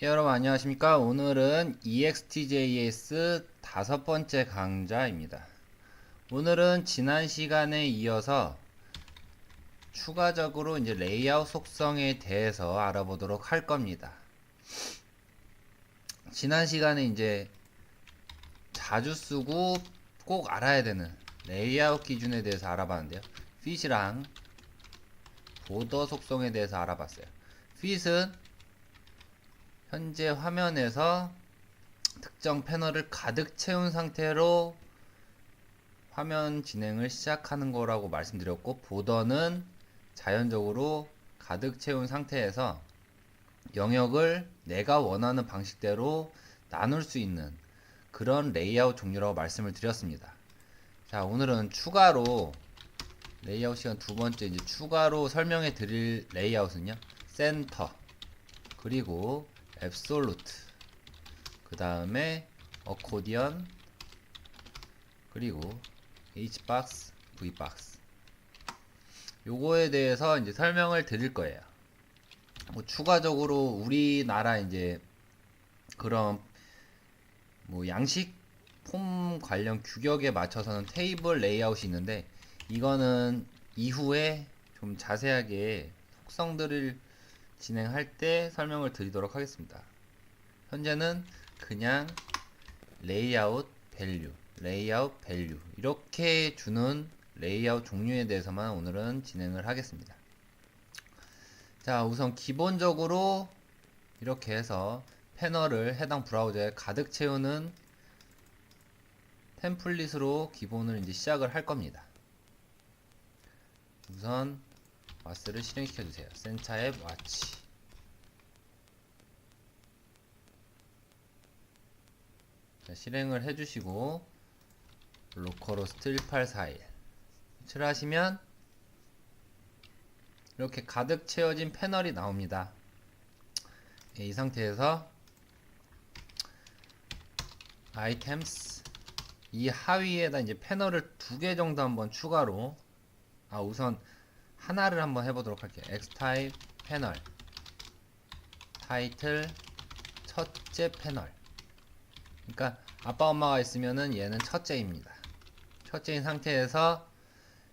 여러분 안녕하십니까? 오늘은 EXTJS 5번째 강좌입니다. 오늘은 지난 시간에 이어서 추가적으로 이제 레이아웃 속성에 대해서 알아보도록 할 겁니다. 지난 시간에 이제 자주 쓰고 꼭 알아야 되는 레이아웃 기준에 대해서 알아봤는데요. 핏이랑 보더 속성에 대해서 알아봤어요. 핏은 현재 화면에서 특정 패널을 가득 채운 상태로 화면 진행을 시작하는 거라고 말씀드렸고, 보더는 자연적으로 가득 채운 상태에서 영역을 내가 원하는 방식대로 나눌 수 있는 그런 레이아웃 종류라고 말씀을 드렸습니다. 자, 오늘은 추가로 레이아웃 시간 두 번째 이제 추가로 설명해 드릴 레이아웃은요, 센터, 그리고 앱솔루트, 그 다음에 어코디언, 그리고 H박스, V박스, 요거에 대해서 이제 설명을 드릴 거예요. 뭐 추가적으로 우리나라 이제 그런 뭐 양식 폼 관련 규격에 맞춰서는 테이블 레이아웃이 있는데, 이거는 이후에 좀 자세하게 속성들을 진행할 때 설명을 드리도록 하겠습니다. 현재는 그냥 레이아웃 밸류, 레이아웃 밸류 이렇게 주는 레이아웃 종류에 대해서만 오늘은 진행을 하겠습니다. 자, 우선 기본적으로 이렇게 해서 패널을 해당 브라우저에 가득 채우는 템플릿으로 기본을 이제 시작을 할 겁니다. 우선 와스를 실행시켜 주세요. 센터 앱 와치. 자, 실행을 해주시고 로컬호스트 1841 설치하시면 이렇게 가득 채워진 패널이 나옵니다. 예, 이 상태에서 아이템스 이 하위에다 이제 패널을 두 개 정도 한번 추가로, 우선 하나를 한번 해보도록 할게요. X타입 패널 타이틀 첫째 패널. 그러니까 아빠 엄마가 있으면은 얘는 첫째입니다. 첫째인 상태에서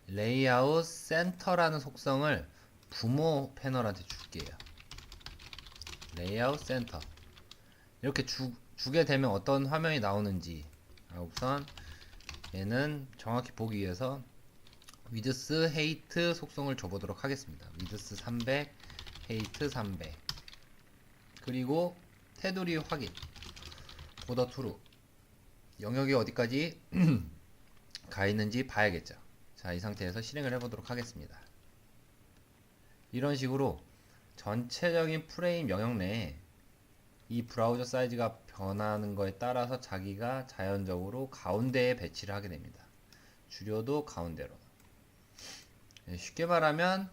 레이아웃 센터라는 속성을 부모 패널한테 줄게요. 레이아웃 센터 이렇게 주게 되면 어떤 화면이 나오는지, 우선 얘는 정확히 보기 위해서 위드스 헤이트 속성을 줘보도록 하겠습니다. 위드스 300 헤이트 300, 그리고 테두리 확인 보더 투루 영역이 어디까지 가 있는지 봐야겠죠. 자, 이 상태에서 실행을 해보도록 하겠습니다. 이런 식으로 전체적인 프레임 영역 내에 이 브라우저 사이즈가 변하는 거에 따라서 자기가 자연적으로 가운데에 배치를 하게 됩니다. 줄여도 가운데로. 쉽게 말하면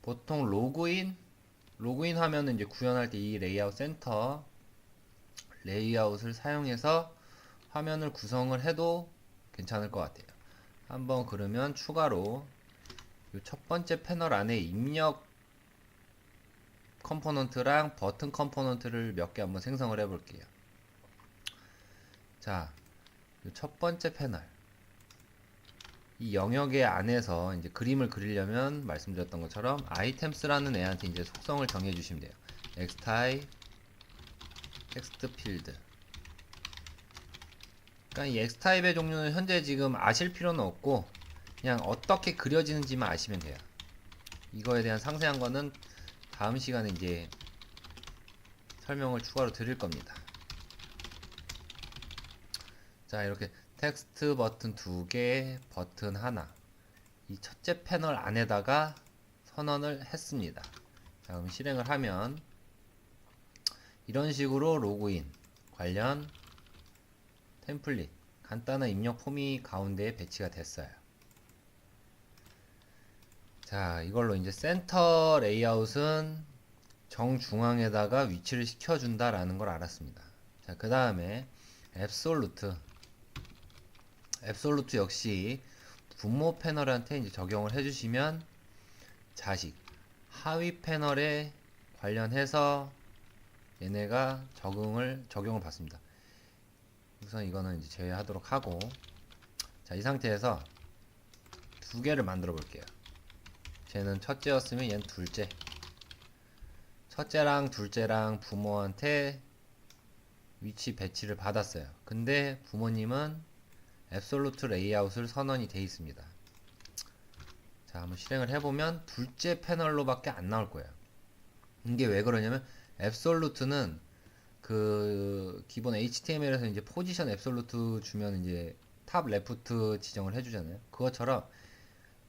보통 로그인 화면은 이제 구현할 때 이 레이아웃 센터 레이아웃을 사용해서 화면을 구성을 해도 괜찮을 것 같아요. 한번 그러면 추가로 이 첫 번째 패널 안에 입력 컴포넌트랑 버튼 컴포넌트를 몇 개 한번 생성을 해 볼게요. 자, 첫 번째 패널 이 영역의 안에서 이제 그림을 그리려면 말씀드렸던 것처럼 아이템스라는 애한테 이제 속성을 정해 주시면 돼요. xtype 텍스트 필드. 그러니까 이 xtype의 종류는 현재 지금 아실 필요는 없고 그냥 어떻게 그려지는지만 아시면 돼요. 이거에 대한 상세한 거는 다음 시간에 이제 설명을 추가로 드릴 겁니다. 자, 이렇게 텍스트 버튼 2개, 버튼 하나, 이 첫째 패널 안에다가 선언을 했습니다. 자, 그럼 실행을 하면 이런 식으로 로그인 관련 템플릿 간단한 입력 폼이 가운데에 배치가 됐어요. 자, 이걸로 이제 센터 레이아웃은 정중앙에다가 위치를 시켜준다라는 걸 알았습니다. 자, 그 다음에 앱솔루트 역시 부모 패널한테 이제 적용을 얘네가 적용을 받습니다. 우선 이거는 이제 제외하도록 하고, 자, 이 상태에서 두 개를 만들어 볼게요. 쟤는 첫째였으면 얘는 둘째. 첫째랑 둘째랑 부모한테 위치 배치를 받았어요. 근데 부모님은 앱솔루트 레이아웃을 선언이 돼 있습니다. 자, 한번 실행을 해보면 둘째 패널로밖에 안 나올 거예요. 이게 왜 그러냐면 앱솔루트는 그 기본 HTML에서 이제 포지션 앱솔루트 주면 이제 탑 레프트 지정을 해주잖아요. 그것처럼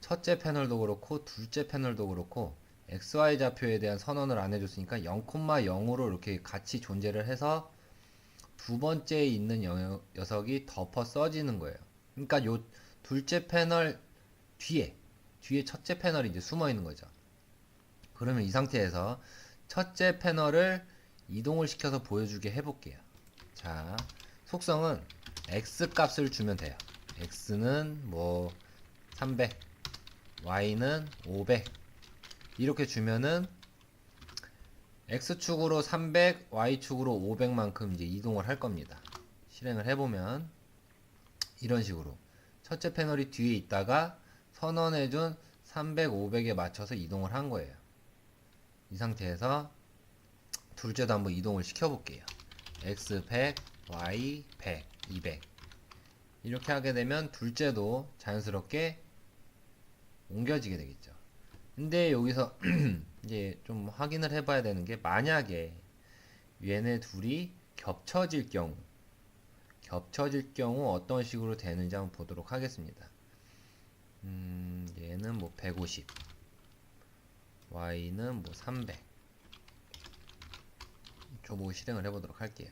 첫째 패널도 그렇고 둘째 패널도 그렇고 XY 좌표에 대한 선언을 안 해줬으니까 0,0으로 이렇게 같이 존재를 해서 두 번째에 있는 녀석이 덮어 써지는 거예요. 그러니까 요 둘째 패널 뒤에 첫째 패널이 이제 숨어 있는 거죠. 그러면 이 상태에서 첫째 패널을 이동을 시켜서 보여주게 해볼게요. 자, 속성은 x 값을 주면 돼요. x는 뭐 300, y는 500 이렇게 주면은 x축으로 300, y축으로 500만큼 이제 이동을 할 겁니다. 실행을 해보면 이런 식으로 첫째 패널이 뒤에 있다가 선언해준 300, 500에 맞춰서 이동을 한 거예요. 이 상태에서 둘째도 한번 이동을 시켜볼게요. x 100, y 100, 200 이렇게 하게 되면 둘째도 자연스럽게 옮겨지게 되겠죠. 근데 여기서 이제 좀 확인을 해봐야 되는 게, 만약에 얘네 둘이 겹쳐질 경우 어떤 식으로 되는지 한번 보도록 하겠습니다. 얘는 뭐 150, y는 뭐 300 줘보고 실행을 해보도록 할게요.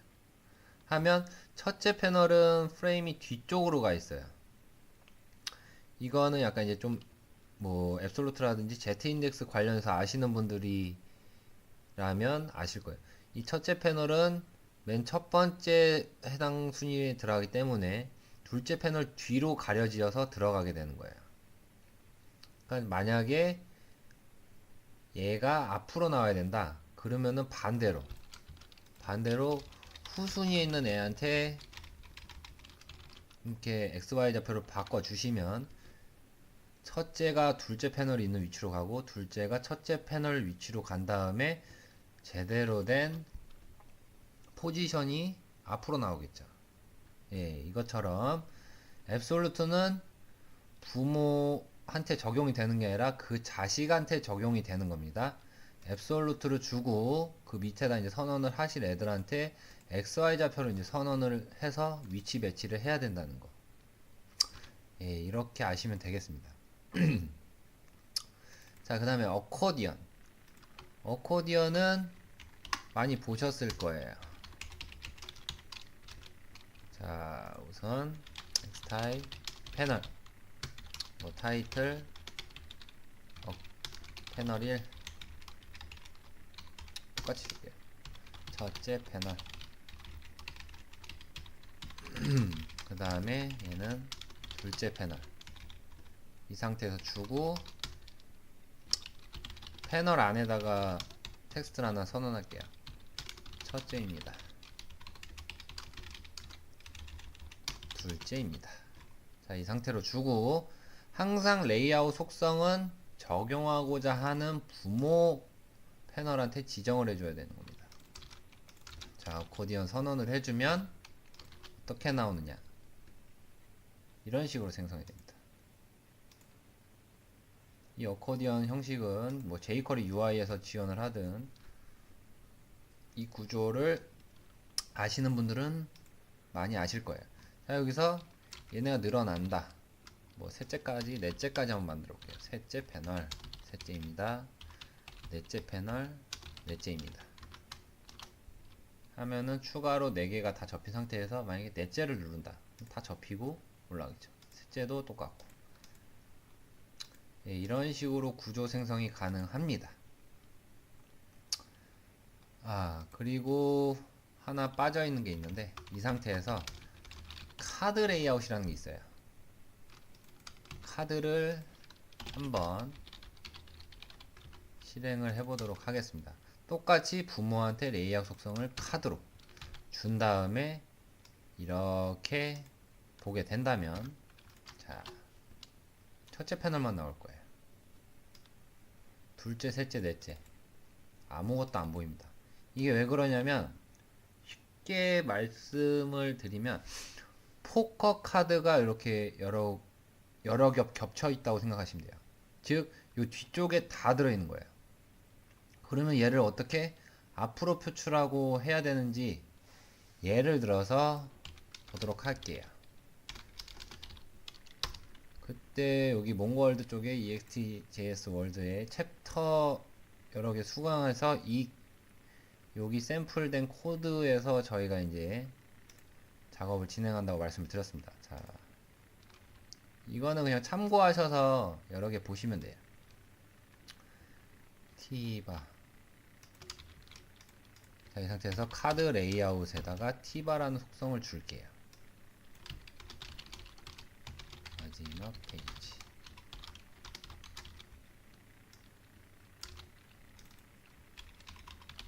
하면 첫째 패널은 프레임이 뒤쪽으로 가 있어요. 이거는 약간 이제 좀 뭐 앱솔루트라든지 Z인덱스 관련해서 아시는 분들이라면 아실 거예요. 이 첫째 패널은 맨 첫 번째 해당 순위에 들어가기 때문에 둘째 패널 뒤로 가려지어서 들어가게 되는 거예요. 그러니까 만약에 얘가 앞으로 나와야 된다 그러면은 반대로 후순위에 있는 애한테 이렇게 XY 좌표를 바꿔주시면 첫째가 둘째 패널이 있는 위치로 가고 둘째가 첫째 패널 위치로 간 다음에 제대로 된 포지션이 앞으로 나오겠죠. 예, 이것처럼 앱솔루트는 부모한테 적용이 되는 게 아니라 그 자식한테 적용이 되는 겁니다. 앱솔루트를 주고 그 밑에다 이제 선언을 하실 애들한테 XY 좌표를 이제 선언을 해서 위치 배치를 해야 된다는 거. 예, 이렇게 아시면 되겠습니다. 자, 그 다음에 어코디언은 많이 보셨을 거예요. 자, 우선 스타일 패널 뭐 타이틀 패널 1 똑같이 줄게요. 첫째 패널 그 다음에 얘는 둘째 패널 이 상태에서 주고 패널 안에다가 텍스트를 하나 선언할게요. 첫째입니다. 둘째입니다. 자, 이 상태로 주고 항상 레이아웃 속성은 적용하고자 하는 부모 패널한테 지정을 해줘야 되는 겁니다. 자, 어코디언 선언을 해주면 어떻게 나오느냐, 이런 식으로 생성이 됩니다. 이 어코디언 형식은 뭐 jQuery UI에서 지원을 하든 이 구조를 아시는 분들은 많이 아실 거예요. 자, 여기서 얘네가 늘어난다. 뭐 셋째까지, 넷째까지 한번 만들어 볼게요. 셋째 패널, 셋째입니다. 넷째 패널, 넷째입니다. 하면은 추가로 4개가 다 접힌 상태에서 만약에 넷째를 누른다. 다 접히고 올라가겠죠. 셋째도 똑같고. 예, 이런 식으로 구조 생성이 가능합니다. 그리고 하나 빠져있는 게 있는데, 이 상태에서 카드 레이아웃이라는 게 있어요. 카드를 한번 실행을 해보도록 하겠습니다. 똑같이 부모한테 레이아웃 속성을 카드로 준 다음에 이렇게 보게 된다면, 자, 첫째 패널만 나올 거예요. 둘째, 셋째, 넷째 아무것도 안 보입니다. 이게 왜 그러냐면, 쉽게 말씀을 드리면 포커 카드가 이렇게 여러 겹 겹쳐 있다고 생각하시면 돼요. 즉, 이 뒤쪽에 다 들어있는 거예요. 그러면 얘를 어떻게 앞으로 표출하고 해야 되는지 예를 들어서 보도록 할게요. 그때 여기 몽고월드 쪽에 EXTJS 월드에 챕터 여러 개 수강해서 여기 샘플된 코드에서 저희가 이제 작업을 진행한다고 말씀을 드렸습니다. 자, 이거는 그냥 참고하셔서 여러 개 보시면 돼요. 티바. 자, 이 상태에서 카드 레이아웃에다가 티바라는 속성을 줄게요. 마지막 페이지.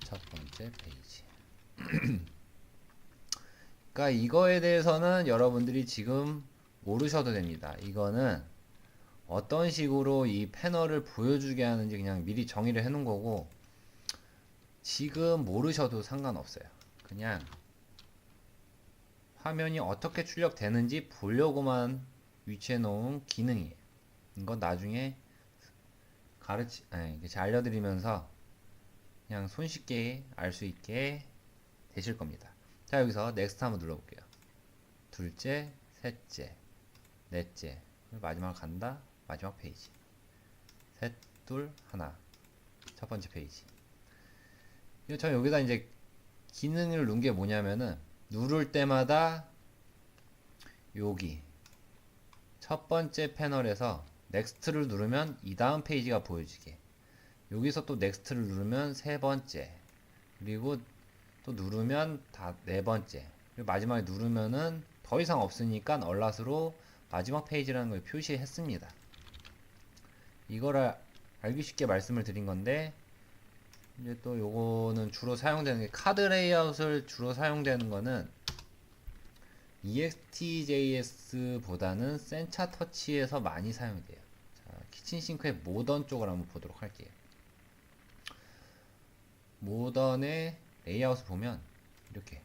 첫 번째 페이지. 그러니까 이거에 대해서는 여러분들이 지금 모르셔도 됩니다. 이거는 어떤 식으로 이 패널을 보여주게 하는지 그냥 미리 정의를 해 놓은 거고, 지금 모르셔도 상관없어요. 그냥 화면이 어떻게 출력되는지 보려고만 위치해 놓은 기능이에요. 이건 나중에 알려드리면서 그냥 손쉽게 알 수 있게 되실 겁니다. 자, 여기서 넥스트 한번 눌러볼게요. 둘째, 셋째, 넷째, 마지막 간다. 마지막 페이지. 셋, 둘, 하나. 첫 번째 페이지. 저 여기다 이제 기능을 넣은 게 뭐냐면은, 누를 때마다 여기 첫 번째 패널에서 넥스트를 누르면 이 다음 페이지가 보여지게, 여기서 또 넥스트를 누르면 세 번째, 그리고 또 누르면 다 네 번째, 그리고 마지막에 누르면은 더 이상 없으니까 얼라스로 마지막 페이지라는 걸 표시했습니다. 이거를 알기 쉽게 말씀을 드린 건데, 이제 또 요거는 주로 사용되는 게, 카드 레이아웃을 주로 사용되는 거는 EXTJS보다는 센차 터치에서 많이 사용이 돼요. 자, 키친싱크의 모던 쪽을 한번 보도록 할게요. 모던의 레이아웃을 보면 이렇게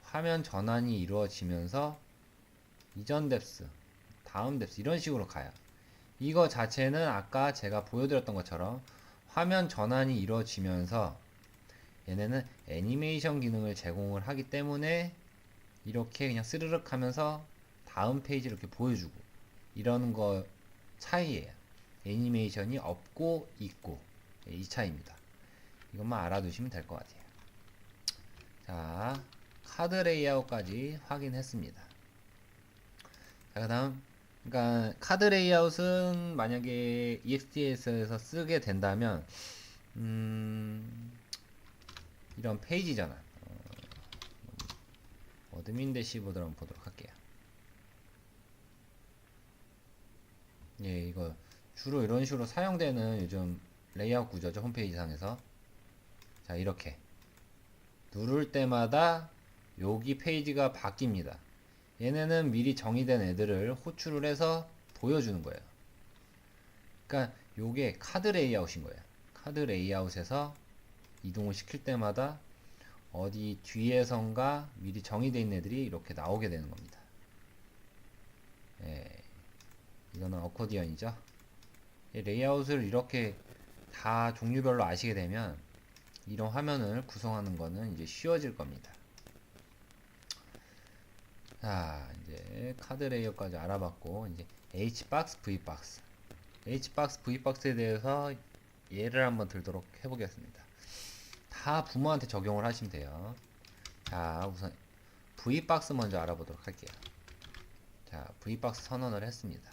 화면 전환이 이루어지면서 이전 뎁스, 다음 뎁스 이런 식으로 가요. 이거 자체는 아까 제가 보여드렸던 것처럼 화면 전환이 이루어지면서 얘네는 애니메이션 기능을 제공을 하기 때문에 이렇게 그냥 스르륵 하면서 다음 페이지를 이렇게 보여주고 이러는 거 차이예요. 애니메이션이 없고 있고, 이 차이입니다. 이것만 알아두시면 될 것 같아요. 자, 카드 레이아웃까지 확인했습니다. 자, 그 다음, 그러니까 카드 레이아웃은 만약에 EXTS에서 쓰게 된다면 이런 페이지잖아. 어드민 대시보드를 한번 보도록 할게요. 예, 이거 주로 이런 식으로 사용되는 요즘 레이아웃 구조죠. 홈페이지 상에서. 자, 이렇게 누를 때마다 여기 페이지가 바뀝니다. 얘네는 미리 정의된 애들을 호출을 해서 보여주는 거예요. 그러니까 요게 카드 레이아웃인 거예요. 카드 레이아웃에서 이동을 시킬 때마다 어디 뒤에선가 미리 정의되어 있는 애들이 이렇게 나오게 되는 겁니다. 예, 이거는 어코디언이죠. 레이아웃을 이렇게 다 종류별로 아시게 되면 이런 화면을 구성하는 거는 이제 쉬워질 겁니다. 자, 이제 카드 레이어까지 알아봤고, 이제 H박스, V박스. H박스, V박스에 대해서 예를 한번 들도록 해보겠습니다. 다 부모한테 적용을 하시면 돼요. 자, 우선 V박스 먼저 알아보도록 할게요. 자, V박스 선언을 했습니다.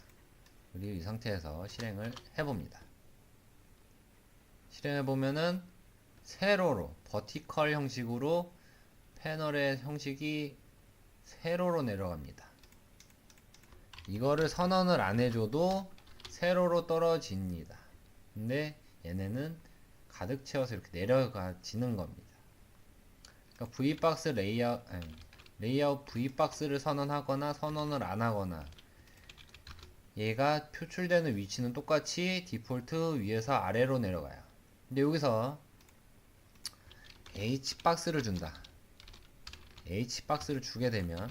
그리고 이 상태에서 실행을 해봅니다. 실행해보면은 세로로, 버티컬 형식으로 패널의 형식이 세로로 내려갑니다. 이거를 선언을 안 해줘도 세로로 떨어집니다. 근데 얘네는 가득 채워서 이렇게 내려가지는 겁니다. 그러니까 V박스 레이아웃 V박스를 선언하거나 선언을 안 하거나 얘가 표출되는 위치는 똑같이 디폴트 위에서 아래로 내려가요. 근데 여기서 H박스를 준다. H박스를 주게 되면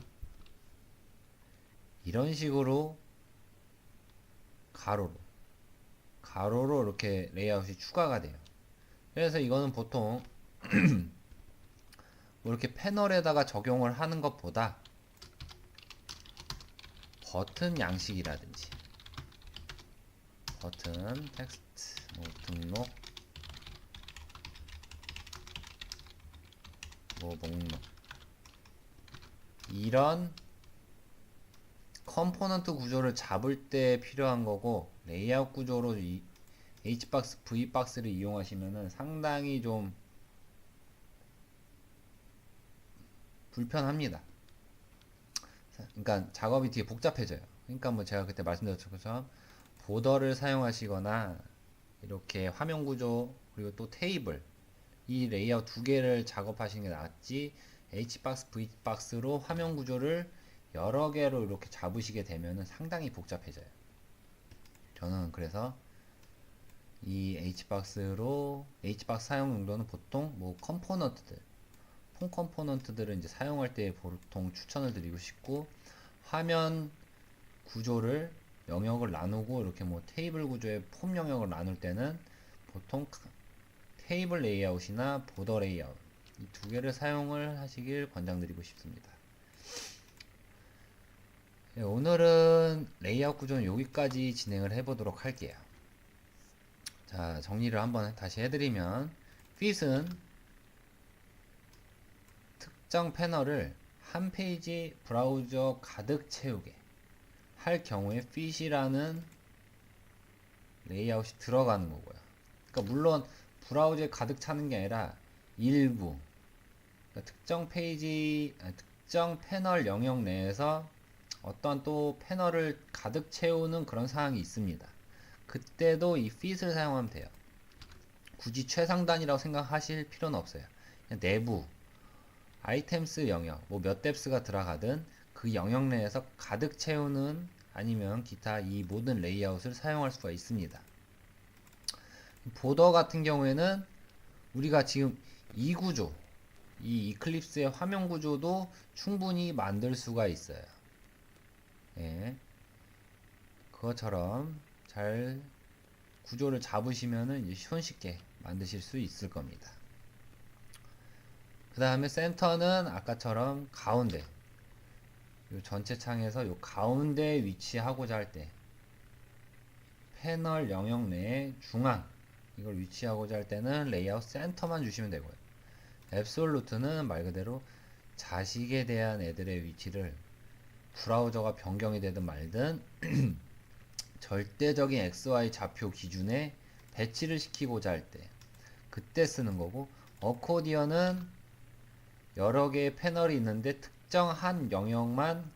이런 식으로 가로로 이렇게 레이아웃이 추가가 돼요. 그래서 이거는 보통 뭐 이렇게 패널에다가 적용을 하는 것보다 버튼 양식이라든지 버튼, 텍스트, 뭐 등록, 뭐 목록 이런 컴포넌트 구조를 잡을 때 필요한 거고 레이아웃 구조로 이 H박스, V박스를 이용하시면은 상당히 좀 불편합니다. 그러니까 작업이 되게 복잡해져요. 그러니까 뭐 제가 그때 말씀드렸던 것처럼 보더를 사용하시거나 이렇게 화면 구조 그리고 또 테이블 이 레이아웃 두 개를 작업하시는 게 낫지 H박스, V박스로 화면 구조를 여러 개로 이렇게 잡으시게 되면 상당히 복잡해져요. 저는 그래서 이 H박스 사용 용도는 보통 뭐 컴포넌트들 폼 컴포넌트들을 이제 사용할 때 보통 추천을 드리고 싶고 화면 구조를 영역을 나누고 이렇게 뭐 테이블 구조의 폼 영역을 나눌 때는 보통 테이블 레이아웃이나 보더 레이아웃 이 두 개를 사용을 하시길 권장드리고 싶습니다. 네, 오늘은 레이아웃 구조는 여기까지 진행을 해보도록 할게요. 자, 정리를 한번 다시 해드리면 fit은 특정 패널을 한 페이지 브라우저 가득 채우게 할 경우에 fit이라는 레이아웃이 들어가는 거고요. 그러니까 물론 브라우저에 가득 차는 게 아니라 일부 그러니까 특정 패널 영역 내에서 어떤 또 패널을 가득 채우는 그런 상황이 있습니다. 그때도 이 fit을 사용하면 돼요. 굳이 최상단이라고 생각하실 필요는 없어요. 그냥 내부 아이템스 영역 뭐 몇 뎁스가 들어가든 그 영역 내에서 가득 채우는 아니면 기타 이 모든 레이아웃을 사용할 수가 있습니다. 보더 같은 경우에는 우리가 지금 이 구조 이 이클립스의 화면 구조도 충분히 만들 수가 있어요. 예. 그것처럼 잘 구조를 잡으시면은 이제 손쉽게 만드실 수 있을 겁니다. 그 다음에 센터는 아까처럼 가운데 요 전체 창에서 요 가운데 위치하고자 할 때 패널 영역 내에 중앙 이걸 위치하고자 할 때는 레이아웃 센터만 주시면 되고요. 앱솔루트는 말 그대로 자식에 대한 애들의 위치를 브라우저가 변경이 되든 말든 절대적인 XY 좌표 기준에 배치를 시키고자 할 때 그때 쓰는 거고 어코디언은 여러 개의 패널이 있는데 특정한 영역만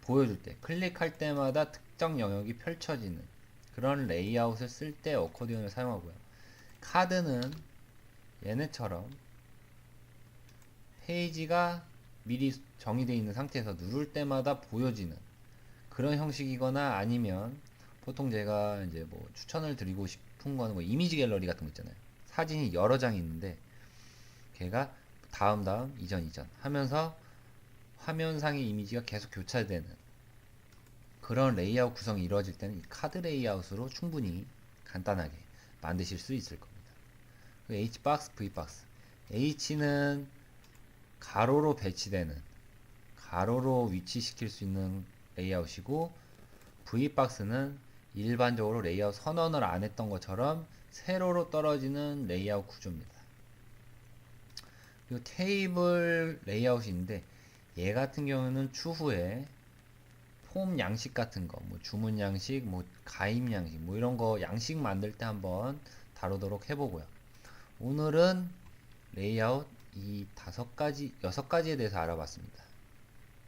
보여줄 때 클릭할 때마다 특정 영역이 펼쳐지는 그런 레이아웃을 쓸 때 어코디언을 사용하고요. 카드는 얘네처럼 페이지가 미리 정의되어 있는 상태에서 누를 때마다 보여지는 그런 형식이거나 아니면 보통 제가 이제 뭐 추천을 드리고 싶은 거는 뭐 이미지 갤러리 같은 거 있잖아요. 사진이 여러 장이 있는데 걔가 다음 이전 하면서 화면상의 이미지가 계속 교차되는 그런 레이아웃 구성이 이루어질 때는 이 카드 레이아웃으로 충분히 간단하게 만드실 수 있을 겁니다. H박스, V박스 H는 가로로 배치되는 가로로 위치시킬 수 있는 레이아웃이고 V박스는 일반적으로 레이아웃 선언을 안 했던 것처럼 세로로 떨어지는 레이아웃 구조입니다. 그리고 테이블 레이아웃인데 얘 같은 경우는 추후에 폼 양식 같은 거, 뭐 주문 양식, 뭐 가입 양식, 뭐 이런 거 양식 만들 때 한번 다루도록 해보고요. 오늘은 레이아웃 이 6가지에 대해서 알아봤습니다.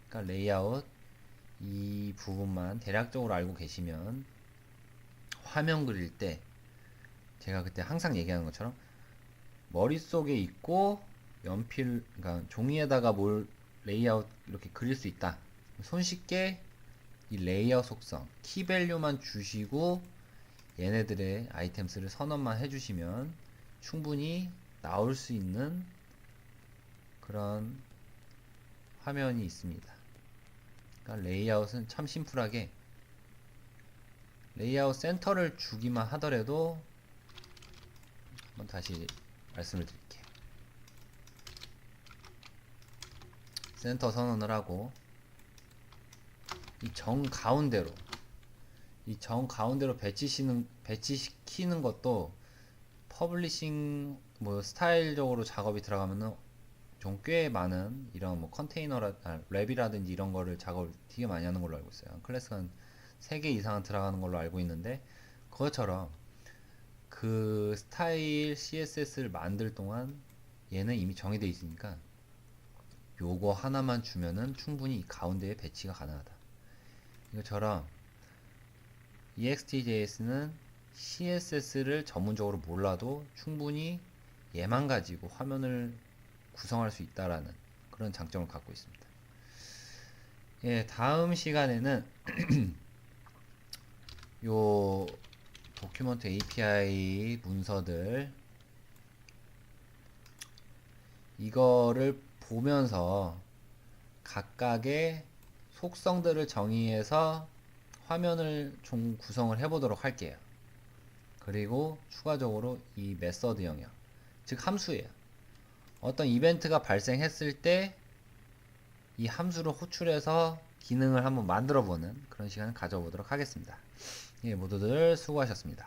그러니까 레이아웃 이 부분만 대략적으로 알고 계시면 화면 그릴 때 제가 그때 항상 얘기하는 것처럼 머릿속에 있고 연필, 그러니까 종이에다가 뭘 레이아웃 이렇게 그릴 수 있다. 손쉽게 이 레이아웃 속성, 키밸류만 주시고 얘네들의 아이템스를 선언만 해주시면 충분히 나올 수 있는 그런 화면이 있습니다. 그러니까 레이아웃은 참 심플하게 레이아웃 센터를 주기만 하더라도 한번 다시 말씀을 드릴게요. 센터 선언을 하고 이 정가운데로 배치시키는 것도 퍼블리싱 뭐 스타일적으로 작업이 들어가면은 좀 꽤 많은 이런 뭐 랩이라든지 이런 거를 작업을 되게 많이 하는 걸로 알고 있어요. 클래스가 한 3개 이상은 들어가는 걸로 알고 있는데 그것처럼 그 스타일 CSS를 만들 동안 얘는 이미 정해져 있으니까 요거 하나만 주면은 충분히 이 가운데에 배치가 가능하다. 이것처럼 EXTJS는 CSS를 전문적으로 몰라도 충분히 얘만 가지고 화면을 구성할 수 있다라는 그런 장점을 갖고 있습니다. 예, 다음 시간에는 요 도큐먼트 API 문서들 이거를 보면서 각각의 속성들을 정의해서 화면을 좀 구성을 해보도록 할게요. 그리고 추가적으로 이 메서드 영역, 즉 함수예요. 어떤 이벤트가 발생했을 때 이 함수를 호출해서 기능을 한번 만들어 보는 그런 시간을 가져보도록 하겠습니다. 예, 모두들 수고하셨습니다.